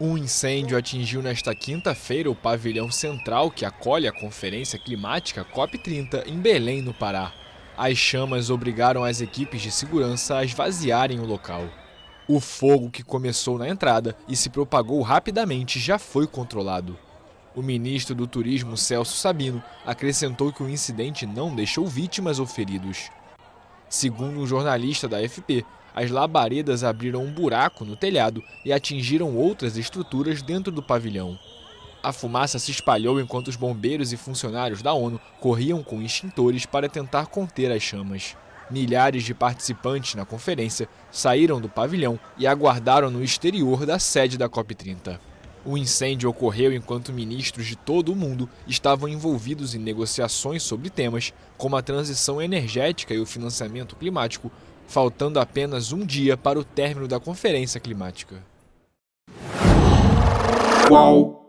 Um incêndio atingiu nesta quinta-feira o pavilhão central que acolhe a Conferência Climática COP30 em Belém, no Pará. As chamas obrigaram as equipes de segurança a esvaziarem o local. O fogo, que começou na entrada e se propagou rapidamente, já foi controlado. O ministro do Turismo, Celso Sabino, acrescentou que o incidente não deixou vítimas ou feridos. Segundo um jornalista da AFP, as labaredas abriram um buraco no telhado e atingiram outras estruturas dentro do pavilhão. A fumaça se espalhou enquanto os bombeiros e funcionários da ONU corriam com extintores para tentar conter as chamas. Milhares de participantes na conferência saíram do pavilhão e aguardaram no exterior da sede da COP30. O incêndio ocorreu enquanto ministros de todo o mundo estavam envolvidos em negociações sobre temas como a transição energética e o financiamento climático, faltando apenas um dia para o término da Conferência Climática. Qual